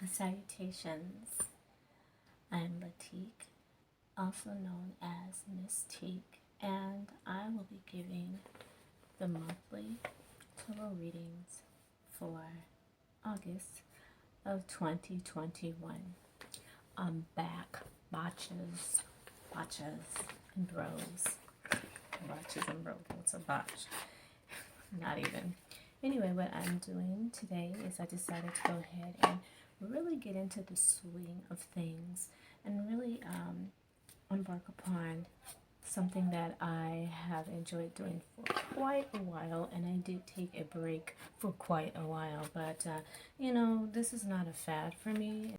Salutations. I'm Latic, also known as Miss Teak, and I will be giving the monthly tarot readings for August of 2021. I'm back, botches, and bros. Botches and bros. What's a botch? Not even. Anyway, what I'm doing today is I decided to go ahead and really get into the swing of things and really embark upon something that I have enjoyed doing for quite a while, and I did take a break for quite a while, but you know, this is not a fad for me.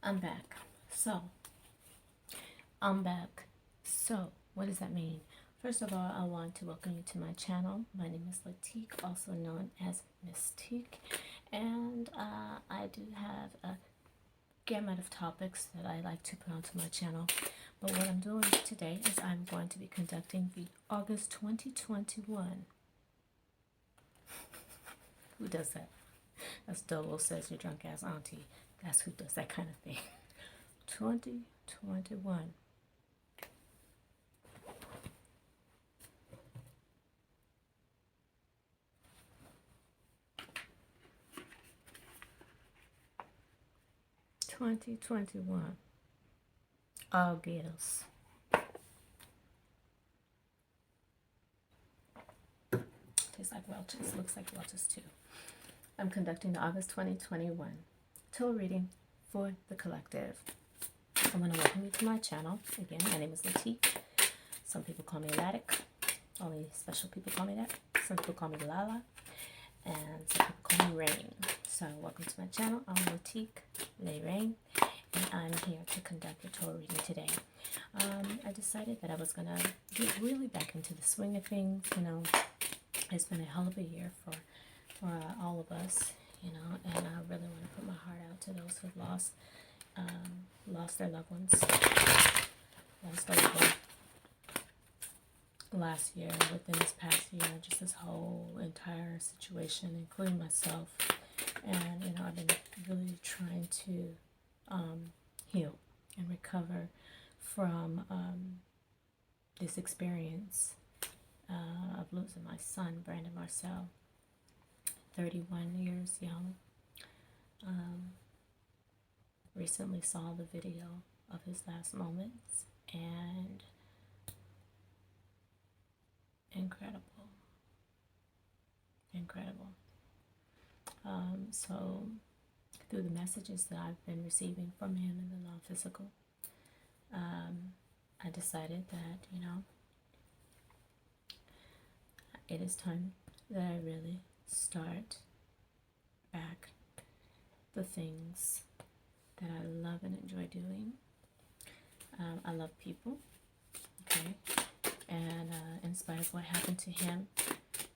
I'm back. So what does that mean? First of all, I want to welcome you to my channel. My name is Latic, also known as Miss Teak, and I do have a gamut of topics that I like to put onto my channel. But what I'm doing today is I'm going to be conducting the August 2021. Who does that? As Dolo says, your drunk ass auntie. That's who does that kind of thing. 2021. August. Tastes like Welch's. Looks like Welch's too. I'm conducting the August 2021 tarot reading for the collective. I want to welcome you to my channel. Again, my name is Latic. Some people call me Latic. Only special people call me that. Some people call me Lala. And some people call me Rain. So welcome to my channel. I'm Latic L'Rraine, and I'm here to conduct the tarot reading today. I decided that I was going to get really back into the swing of things. You know, it's been a hell of a year for all of us, you know, and I really want to put my heart out to those who've lost their loved ones, lost their loved one last year, within this past year, just this whole entire situation, including myself. And, you know, I've been really trying to heal and recover from this experience of losing my son, Brandon Marcell, 31 years young. Recently saw the video of his last moments, and incredible. So through the messages that I've been receiving from him in the non-physical, I decided that, you know, it is time that I really start back the things that I love and enjoy doing. I love people, okay, and in spite of what happened to him,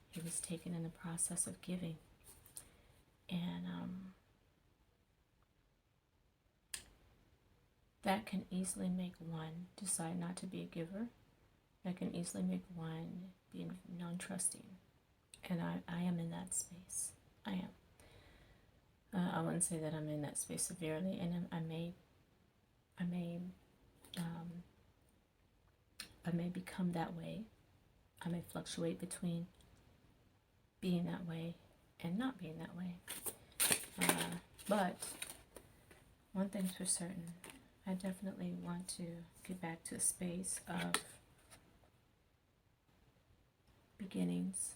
he was taken in the process of giving, and that can easily make one decide not to be a giver. That can easily make one be non-trusting, and I am in that space. I am. I wouldn't say that I'm in that space severely, and I may become that way. I may fluctuate between being that way and not being that way. But one thing's for certain, I definitely want to get back to a space of beginnings.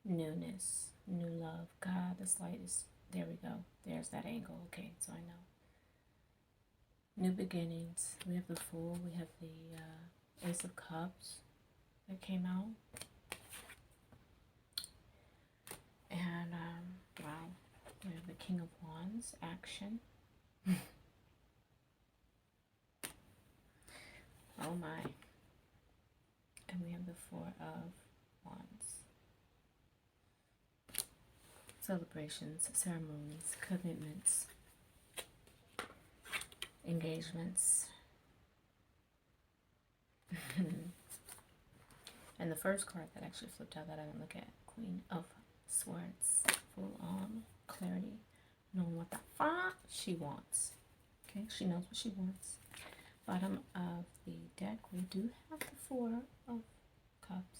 Newness, new love. God, this light is, there we go. There's that angle. Okay, so I know. New beginnings. We have the Fool. We have the Ace of Cups that came out. And, wow. We have the King of Wands, action. Oh my. And we have the Four of Wands. Celebrations, ceremonies, commitments, engagements. And the first card that actually flipped out that I didn't look at, Queen of Swords, full on clarity, knowing what the fuck she wants. Okay, she knows what she wants. Bottom of the deck, we do have the Four of Cups.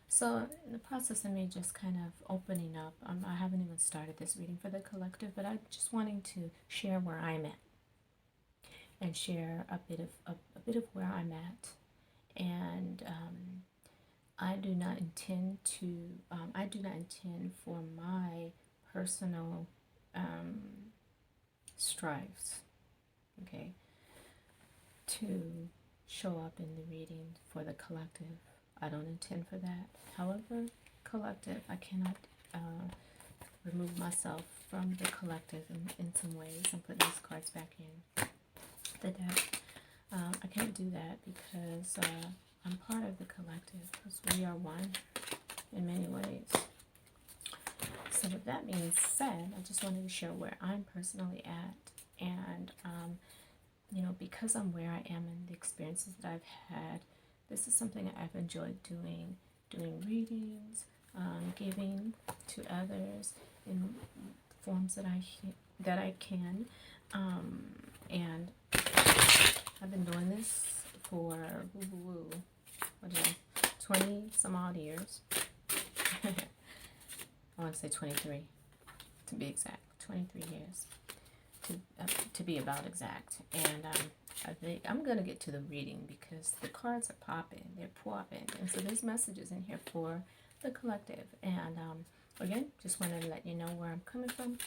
So in the process of me just kind of opening up, I haven't even started this reading for the collective, but I'm just wanting to share where I'm at and share a bit of where I'm at. And I do not intend for my personal strives, okay, to show up in the reading for the collective. I don't intend for that. However, collective, I cannot remove myself from the collective in some ways and put these cards back in the deck. I can't do that because I'm part of the collective, because we are one in many ways. So with that being said, I just wanted to share where I'm personally at, and you know, because I'm where I am and the experiences that I've had, this is something that I've enjoyed doing readings, giving to others in forms that I can, and I've been doing this for 20 some odd years. I want to say 23 to be exact. 23 years to be about exact. And I think I'm gonna get to the reading because the cards are popping, they're popping, and so there's messages in here for the collective. And again, just wanted to let you know where I'm coming from,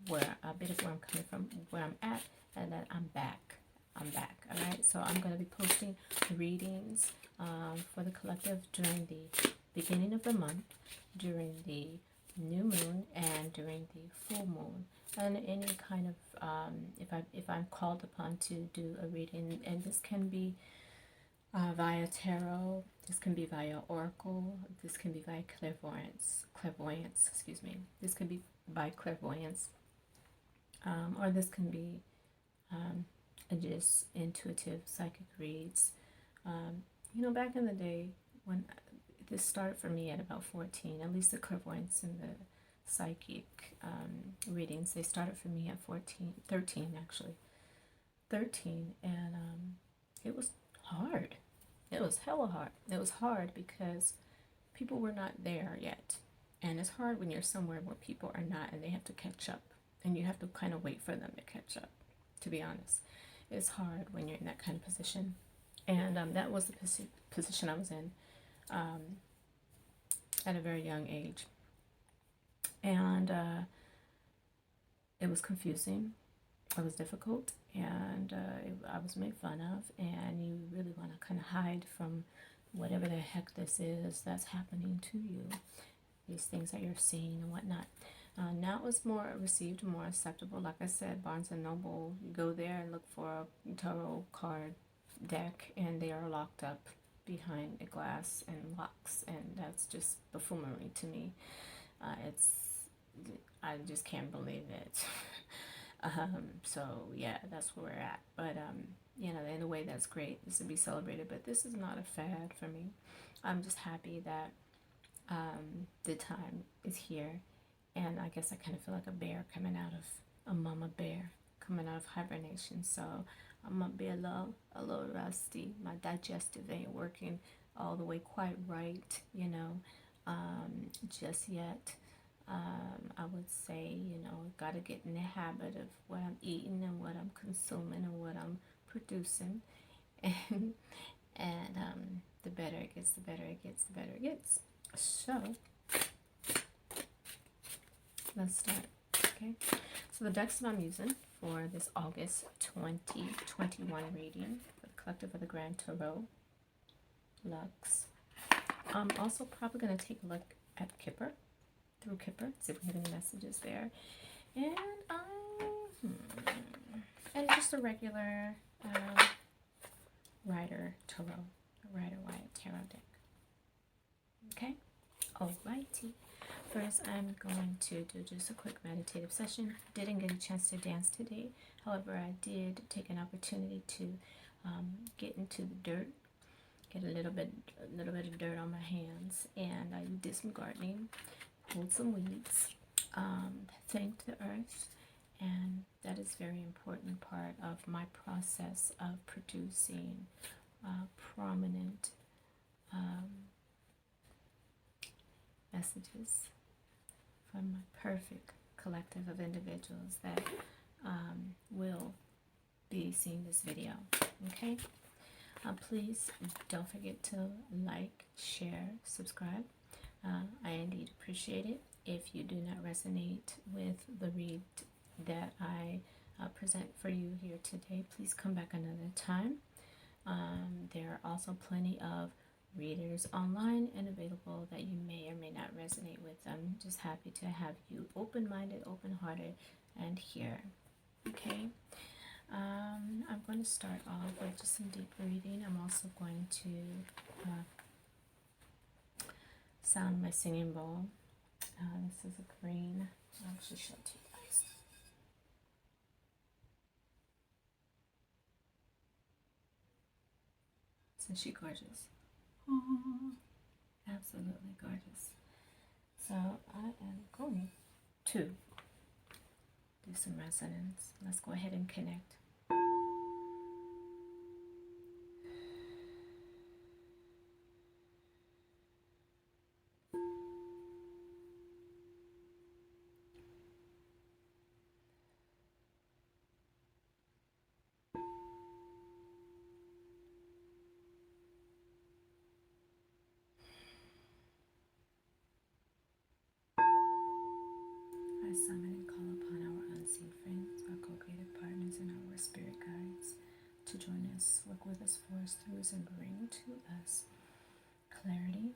where a bit of where I'm coming from, where I'm at, and that I'm back. All right. So I'm going to be posting readings for the collective during the beginning of the month, during the new moon, and during the full moon. And any kind of if I'm called upon to do a reading, and this can be via tarot, this can be via oracle, this can be via clairvoyance. Excuse me. This can be by clairvoyance, or this can be just intuitive psychic reads. You know, back in the day when this started for me at about 14, at least the clairvoyance and the psychic readings, they started for me at 13 actually. 13, and it was hard. It was hella hard. It was hard because people were not there yet. And it's hard when you're somewhere where people are not and they have to catch up. And you have to kind of wait for them to catch up, to be honest. It's hard when you're in that kind of position. And that was the position I was in at a very young age. And it was confusing. It was difficult. And I was made fun of. And you really want to kind of hide from whatever the heck this is that's happening to you. These things that you're seeing and whatnot. Now it was more received, more acceptable. Like I said, Barnes and Noble, you go there and look for a tarot card deck, and they are locked up behind a glass and locks, and that's just buffoonery to me. I just can't believe it. So yeah, that's where we're at. But you know, in a way, that's great. This would be celebrated, but this is not a fad for me. I'm just happy that the time is here. And I guess I kind of feel like a bear coming out of a mama bear, coming out of hibernation. So I'm gonna be a little rusty. My digestive ain't working all the way quite right, you know, just yet. I would say, you know, gotta get in the habit of what I'm eating and what I'm consuming and what I'm producing, and the better it gets, the better it gets, the better it gets. So let's start. Okay, so the decks that I'm using for this August 2021 reading for the collective of the Grand Tarot Lux. I'm also probably going to take a look at Kipper, through Kipper, see if we have any messages there, and and just a regular Rider Waite tarot deck. Okay, alrighty. First, I'm going to do just a quick meditative session. Didn't get a chance to dance today. However, I did take an opportunity to get into the dirt get a little bit of dirt on my hands, and I did some gardening, pulled some weeds, thanked the earth, and that is a very important part of my process of producing prominent messages from my perfect collective of individuals that will be seeing this video. Okay, please don't forget to like, share, subscribe. I indeed appreciate it. If you do not resonate with the read that I present for you here today, please come back another time. There are also plenty of readers online and available that you may or may not resonate with. I'm just happy to have you open-minded, open-hearted, and here. Okay, I'm going to start off with just some deep breathing. I'm also going to sound my singing bowl. This is a green. I'll actually show it to you guys. Isn't she gorgeous? Aww. Absolutely gorgeous. So I am going to do some resonance. Let's go ahead and connect. I summon and call upon our unseen friends, our co-creative partners, and our spirit guides to join us, work with us, for us, through us, and bring to us clarity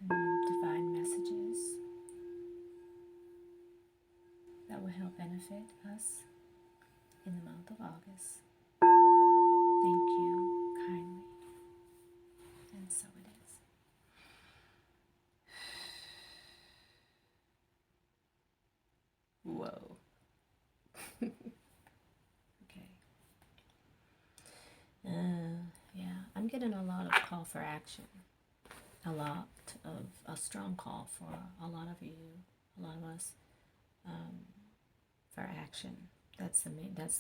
and divine messages that will help benefit us in the month of August. Thank you kindly. And so it is. Whoa. Okay. Yeah, I'm getting a lot of call for action. A lot of a strong call for a lot of you, a lot of us, for action. That's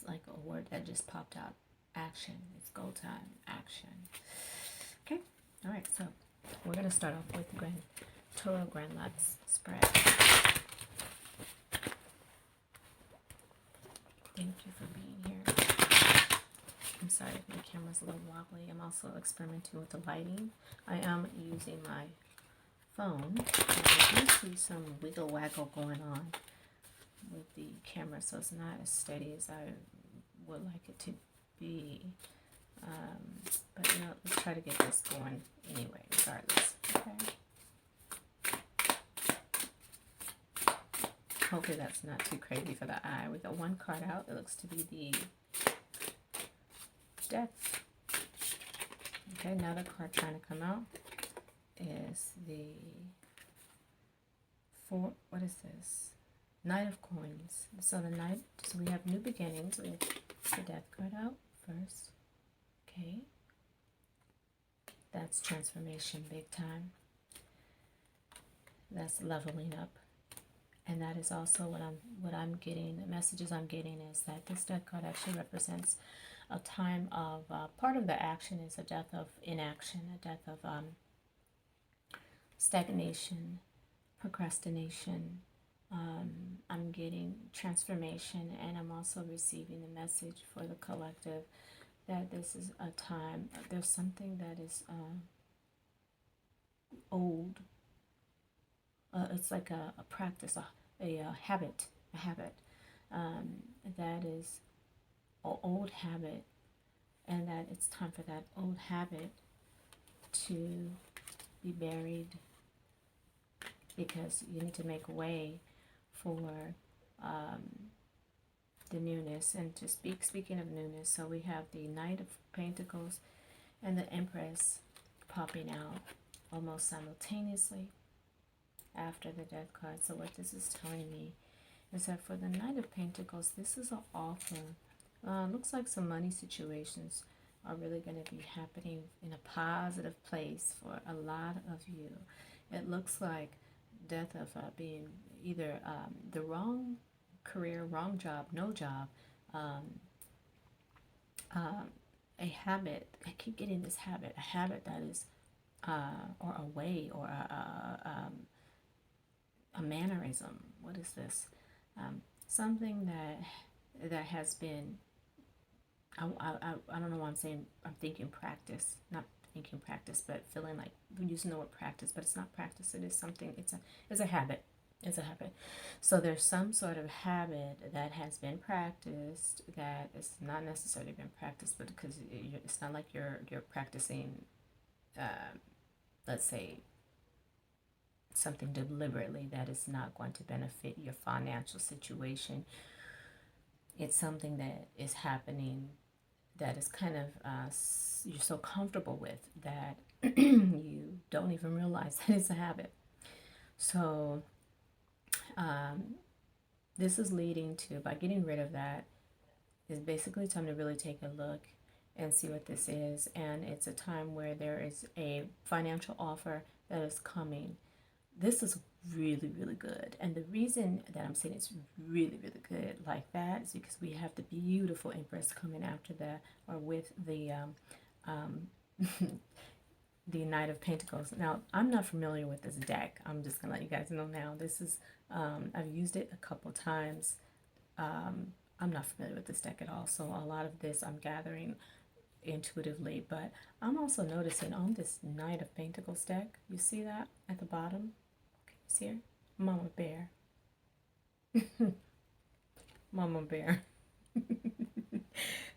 like a word that just popped out. Action. It's go time. Action. Okay. All right. So we're gonna start off with Tarot Grand Lux spread. Thank you for being here. I'm sorry if my camera's a little wobbly. I'm also experimenting with the lighting. I am using my phone. I do see some wiggle waggle going on with the camera, so it's not as steady as I would like it to be. But you know, let's try to get this going anyway, regardless. Okay. Hopefully that's not too crazy for the eye. We got one card out. It looks to be the Death. Okay, another card trying to come out is the what is this? Knight of Coins. So the Knight, so we have new beginnings. We have the Death card out first. Okay. That's transformation big time. That's leveling up. And that is also what I'm getting, the messages I'm getting is that this Death card actually represents a time of, part of the action is a death of inaction, a death of stagnation, procrastination. I'm getting transformation, and I'm also receiving the message for the collective that this is a time, there's something that is old. It's like a practice, a habit, that is an old habit, and that it's time for that old habit to be buried, because you need to make way for the newness. And to speaking of newness, so we have the Knight of Pentacles and the Empress popping out almost simultaneously after the Death card. So what this is telling me is that for the Knight of Pentacles, this is an offer. Looks like some money situations are really going to be happening in a positive place for a lot of you. It looks like death of being either the wrong career, wrong job, no job, um, a habit. I keep getting this habit, a habit that is, or a way, or a mannerism. What is this? Something that has been. I don't know why I'm saying, I'm thinking practice, not thinking practice, but feeling like we're using the word practice, but it's not practice. It is something. It's a habit. It's a habit. So there's some sort of habit that has been practiced that is not necessarily been practiced, but because it's not like you're practicing, let's say, something deliberately that is not going to benefit your financial situation. It's something that is happening that is kind of you're so comfortable with that you don't even realize that it's a habit. So this is leading to, by getting rid of that, is basically time to really take a look and see what this is. And it's a time where there is a financial offer that is coming. This is really, really good. And the reason that I'm saying it's really, really good like that is because we have the beautiful Empress coming after that, or with the the Knight of Pentacles. Now, I'm not familiar with this deck. I'm just going to let you guys know now. This is, I've used it a couple times. I'm not familiar with this deck at all. So a lot of this I'm gathering intuitively. But I'm also noticing on this Knight of Pentacles deck, you see that at the bottom? Okay, see here? Mama Bear. Mama Bear.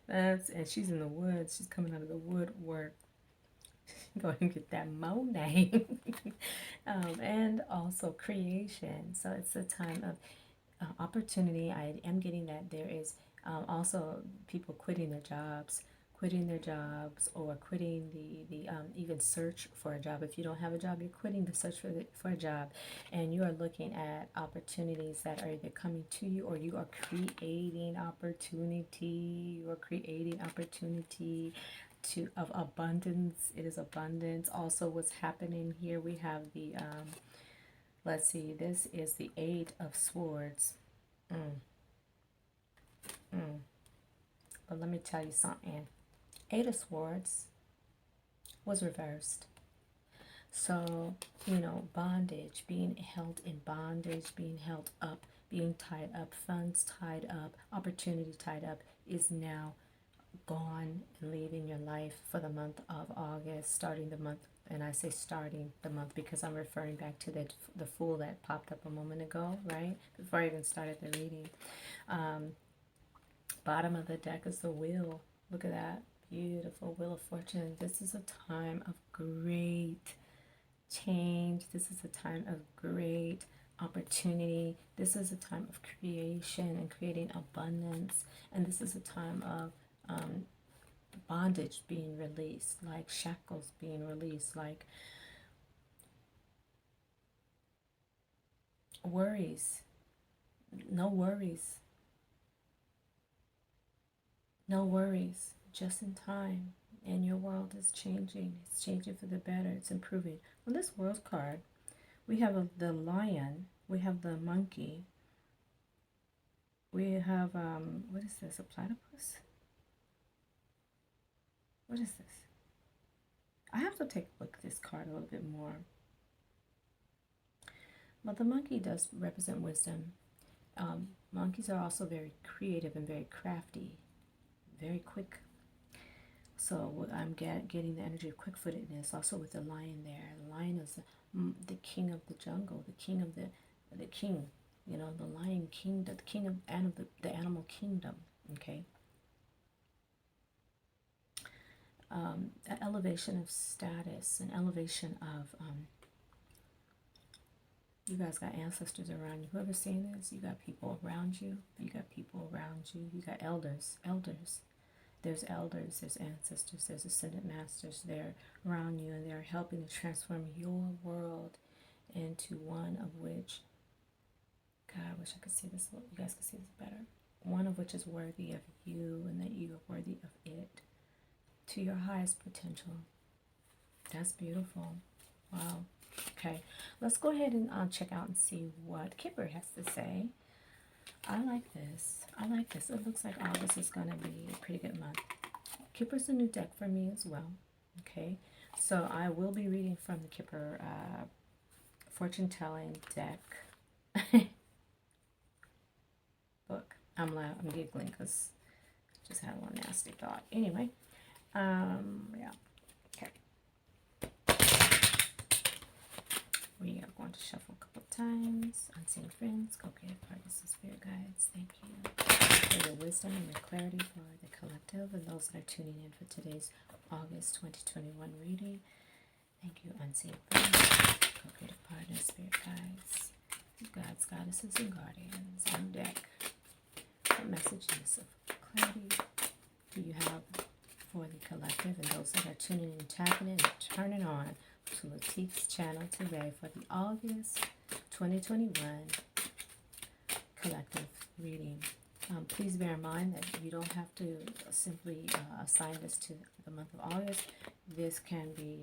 And she's in the woods. She's coming out of the woodwork. Go ahead and get that Monet. And also creation. So it's a time of opportunity. I am getting that there is also people quitting their jobs, or quitting the even search for a job. If you don't have a job, you're quitting the search for a job, and you are looking at opportunities that are either coming to you, or you are creating opportunity. You are creating opportunity of abundance. It is abundance. Also, what's happening here, we have the let's see, this is the Eight of Swords. But let me tell you something. Eight of Swords was reversed. So, bondage, being held in bondage, being held up, being tied up, funds tied up, opportunity tied up, is now gone and leaving your life for the month of August, starting the month. And I say starting the month because I'm referring back to the Fool that popped up a moment ago, right? Before I even started the reading. Bottom of the deck is the Wheel. Look at that. Beautiful Wheel of Fortune. This is a time of great change. This is a time of great opportunity. This is a time of creation and creating abundance. And this is a time of bondage being released, like shackles being released, like worries. No worries. No worries. Just in time. And your world is changing. It's changing for the better. It's improving. On this World card, we have the lion. We have the monkey. We have, what is this? A platypus? What is this? I have to take a look at this card a little bit more. But the monkey does represent wisdom. Monkeys are also very creative and very crafty, very quick. So I'm getting the energy of quick-footedness also with the lion there. The lion is the king of the jungle, the king of the king, the lion king, the king of the animal kingdom, okay? An elevation of status, an elevation of, you guys got ancestors around you. Whoever's seeing this, you got people around you. You got people around you. You got elders. There's elders, there's ancestors, there's ascended masters there around you, and they're helping to transform your world into one of which, God, I wish I could see this, you guys could see this better. One of which is worthy of you, and that you are worthy of it. to your highest potential. That's beautiful. Wow. Okay, let's go ahead and check out and see what Kipper has to say. I like this. I like this. It looks like August is going to be a pretty good month. Kipper's a new deck for me as well. Okay, so I will be reading from the Kipper fortune telling deck book. I'm giggling because I just had a little nasty thought. Anyway, yeah. Okay. We are going to shuffle a couple of times. Unseen friends, co-creative partners, and spirit guides. Thank you for your wisdom and your clarity for the collective and those that are tuning in for today's August 2021 reading. Thank you, unseen friends, co-creative partners, spirit guides, gods, goddesses, and guardians on deck. What messages of clarity do you have for the collective and those that are tuning in, tapping in, and turning on to Latic's channel today for the August 2021 collective reading? Please bear in mind that you don't have to simply assign this to the month of August. This can be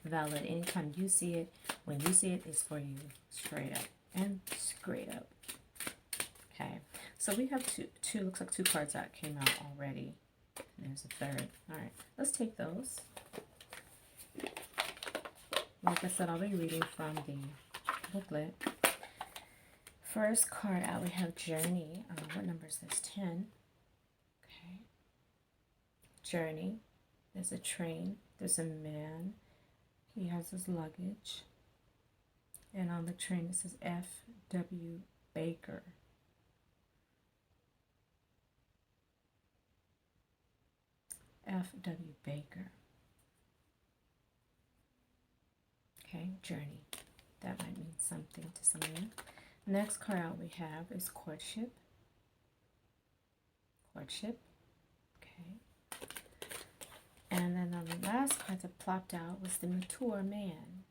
valid anytime you see it. When you see it, it's for you, straight up and straight up. Okay, so we have two looks like two cards that came out already. There's a third. All right, let's take those. Like I said, I'll be reading from the booklet. First card out, we have Journey. What number is this? 10. Okay. Journey. There's a train. There's a man. He has his luggage. And on the train it says F.W. Baker. F.W. Baker. Okay, Journey. That might mean something to some of you. Next card out we have is Courtship. Courtship. Okay. And then the last card that plopped out was the Mature Man.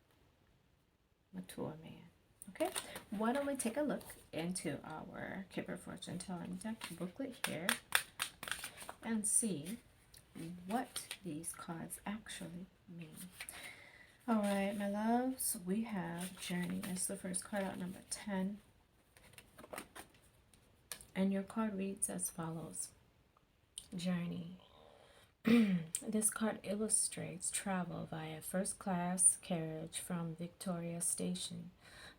Mature Man. Okay, why don't we take a look into our Kipper Fortune Telling Deck booklet here and see what these cards actually mean. All right, my loves, we have Journey. That's the first card out, number 10. And your card reads as follows. Journey. This card illustrates travel via first-class carriage from Victoria Station.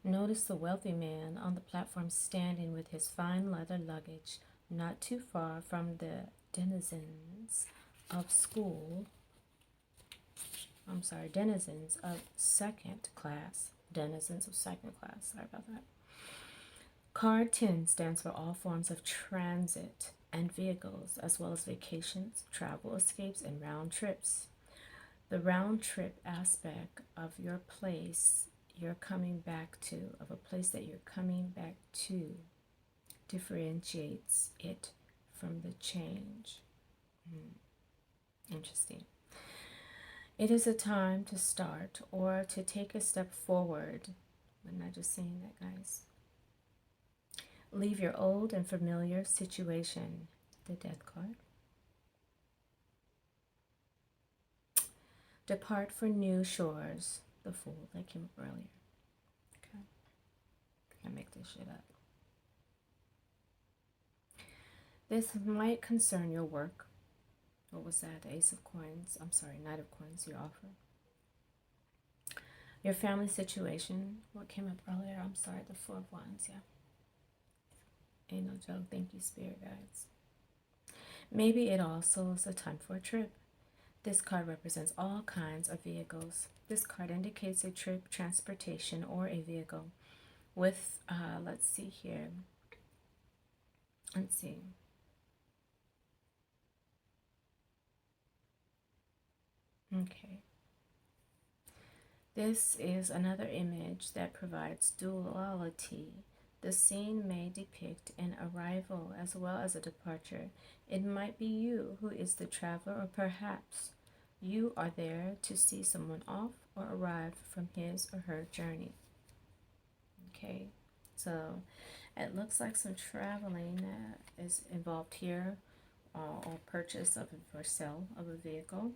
Notice the wealthy man on the platform standing with his fine leather luggage not too far from the denizens of second class. Denizens of second class. Sorry about that. Card 10 stands for all forms of transit and vehicles, as well as vacations, travel escapes, and round trips. The round trip aspect of your place you're coming back to, of a place that you're coming back to, differentiates it from the change. Interesting. It is a time to start or to take a step forward. I'm not just saying that, guys. Leave your old and familiar situation, the Death card. Depart for new shores, the Fool, that came up earlier. Okay. Can't make this shit up. This might concern your work. What was that? The Ace of Coins. I'm sorry, Knight of Coins, your offer. Your family situation. What came up earlier? I'm sorry, the Four of Wands, yeah. Ain't no joke. Thank you, Spirit Guides. Maybe it also is a time for a trip. This card represents all kinds of vehicles. This card indicates a trip, transportation, or a vehicle. With, let's see here. Let's see. Okay. This is another image that provides duality. The scene may depict an arrival as well as a departure. It might be you who is the traveler, or perhaps you are there to see someone off or arrive from his or her journey. Okay, so it looks like some traveling is involved here, or purchase of or sale of a vehicle.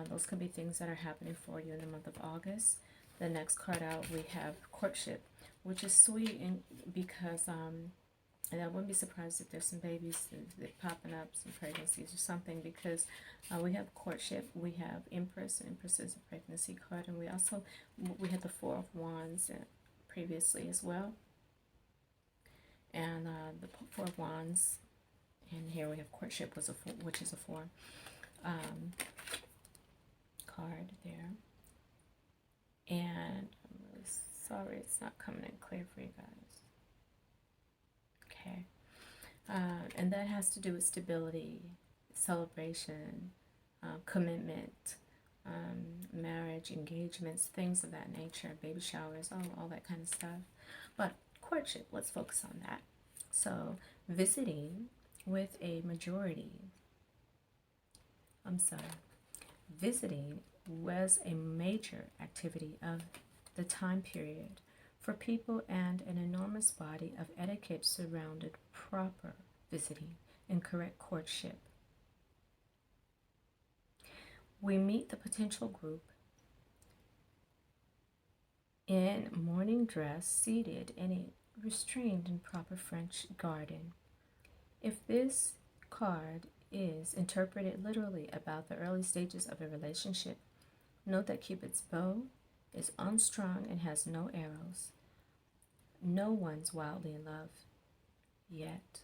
Those could be things that are happening for you in the month of August. The next card out, we have courtship, which is sweet because and I wouldn't be surprised if there's some babies that popping up, some pregnancies or something, because we have courtship, we have Empress. Empress is a pregnancy card, and we had the Four of Wands previously as well, and the Four of Wands, and here we have courtship, which is a four card there, and I'm really sorry it's not coming in clear for you guys. Okay, and that has to do with stability, celebration, commitment, marriage, engagements, things of that nature, baby showers, all that kind of stuff. But courtship, let's focus on that. So visiting with a majority, visiting was a major activity of the time period for people, and an enormous body of etiquette surrounded proper visiting and correct courtship. We meet the potential group in morning dress, seated in a restrained and proper French garden. If this card is interpreted literally about the early stages of a relationship, note that Cupid's bow is unstrung and has no arrows. No one's wildly in love yet.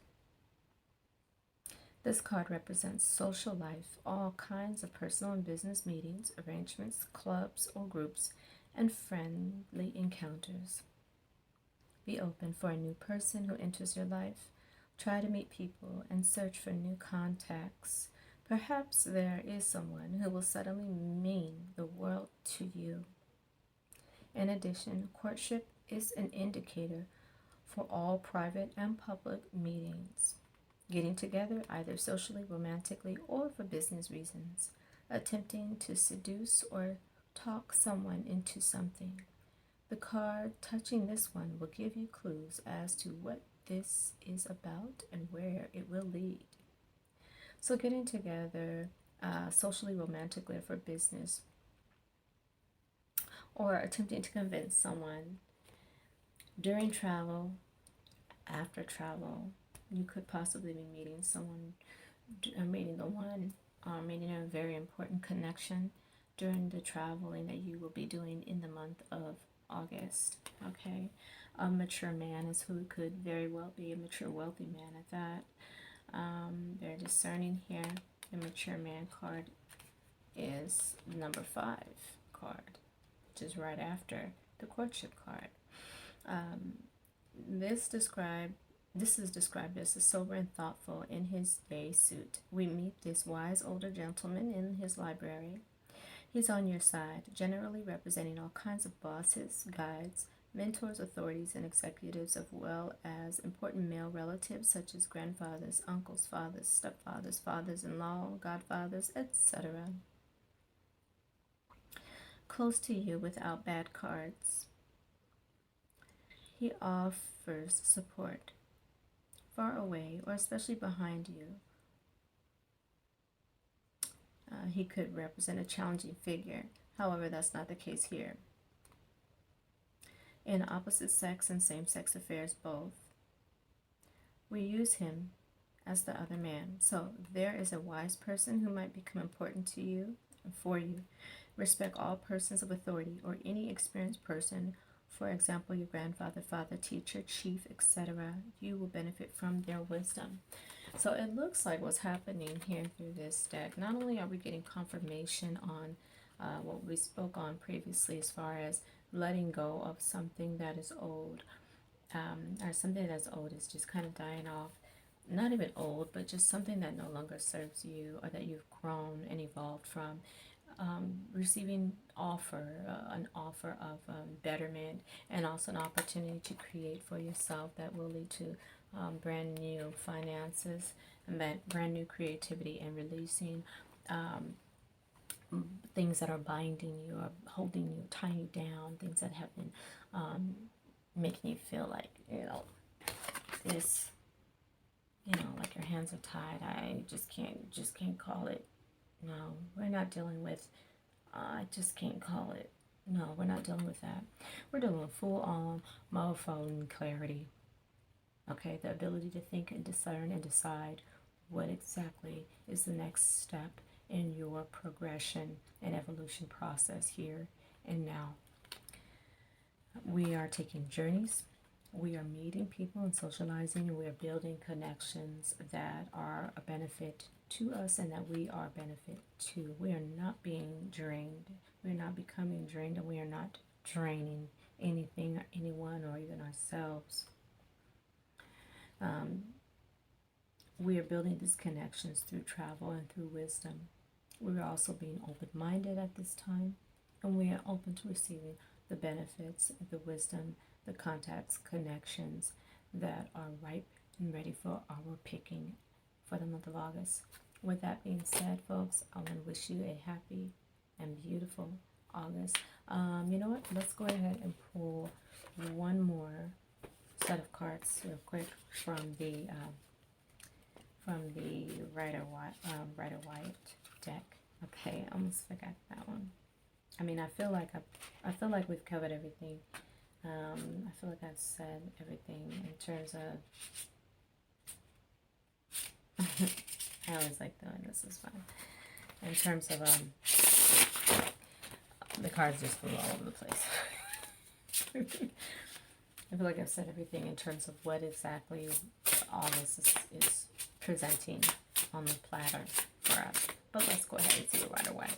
This card represents social life, all kinds of personal and business meetings, arrangements, clubs or groups, and friendly encounters. Be open for a new person who enters your life. Try to meet people and search for new contacts. Perhaps there is someone who will suddenly mean the world to you. In addition, courtship is an indicator for all private and public meetings, getting together either socially, romantically, or for business reasons, attempting to seduce or talk someone into something. The card touching this one will give you clues as to what this is about and where it will lead. So getting together socially, romantically, or for business, or attempting to convince someone during travel, after travel, you could possibly be meeting someone, meeting the one, or meeting a very important connection during the traveling that you will be doing in the month of August. Okay, a mature man is who could very well be, a mature wealthy man at that. Very discerning here. The mature man card is number 5 card, which is right after the courtship card. This is described as a sober and thoughtful in his day suit. We meet this wise older gentleman in his library. He's on your side, generally representing all kinds of bosses, guides, mentors, authorities, and executives, as well as important male relatives such as grandfathers, uncles, fathers, stepfathers, fathers-in-law, godfathers, etc. Close to you without bad cards. He offers support far away or especially behind you. He could represent a challenging figure. However, that's not the case here. In opposite sex and same-sex affairs both, we use him as the other man. So there is a wise person who might become important to you and for you. Respect all persons of authority or any experienced person. For example, your grandfather, father, teacher, chief, etc. You will benefit from their wisdom. So it looks like what's happening here through this deck, not only are we getting confirmation on what we spoke on previously as far as letting go of something that is old, or something that's old is just kind of dying off. Not even old, but just something that no longer serves you or that you've grown and evolved from. Receiving an offer of betterment, and also an opportunity to create for yourself that will lead to brand new finances and brand new creativity, and releasing things that are binding you or holding you, tying you down, things that have been making you feel like, this, like your hands are tied. I just can't call it. No, we're not dealing with, I just can't call it. No, we're not dealing with that. We're dealing with full-on motherfucking clarity. Okay, the ability to think and discern and decide what exactly is the next step in your progression and evolution process here and now. We are taking journeys. We are meeting people and socializing, and we are building connections that are a benefit to us and that we are a benefit to. We are not being drained. We are not becoming drained, and we are not draining anything or anyone or even ourselves. We are building these connections through travel and through wisdom. We are also being open-minded at this time, and we are open to receiving the benefits, the wisdom, the contacts, connections that are ripe and ready for our picking for the month of August. With that being said, folks, I want to wish you a happy and beautiful August. You know what? Let's go ahead and pull one more set of cards real quick from the Rider-Waite deck. Okay, I almost forgot that one. I mean, I feel like we've covered everything. I feel like I've said everything in terms of. I always like doing this. Is fun. In terms of the cards just flew all over the place. I feel like I've said everything in terms of what exactly all this is presenting on the platter for us. But let's go ahead and see it right away.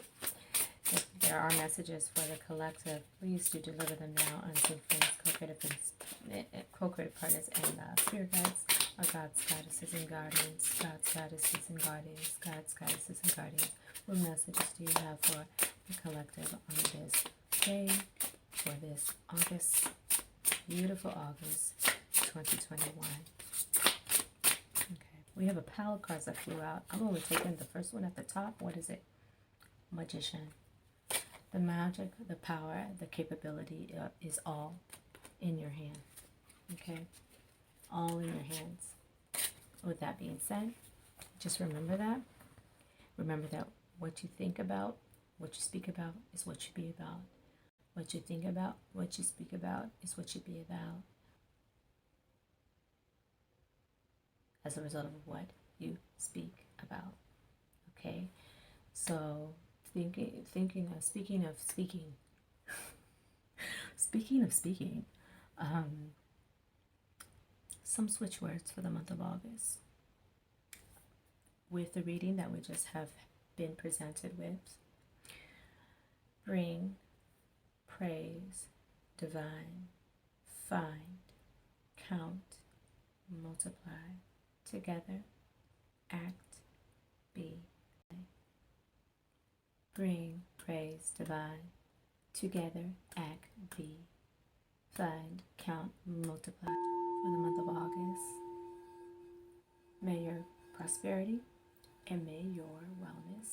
If there are messages for the collective, please do deliver them now unto friends, co-creative partners, and spirit guides, our God's goddesses and guardians, God's goddesses and guardians, God's goddesses and guardians. What messages do you have for the collective on this day, for this August, beautiful August 2021? Okay, we have a pile of cards that flew out. I'm only taking the first one at the top. What is it? Magician. The magic, the power, the capability is all in your hand. Okay? All in your hands. With that being said, just remember that. Remember that what you think about, what you speak about, is what you be about. What you think about, what you speak about, is what you be about. As a result of what you speak about. Okay? So, speaking of speaking, some switch words for the month of August. With the reading that we just have been presented with, bring, praise, divine, find, count, multiply, together, act, be. Bring, praise, divine, together, act, be, find, count, multiply for the month of August. May your prosperity and may your wellness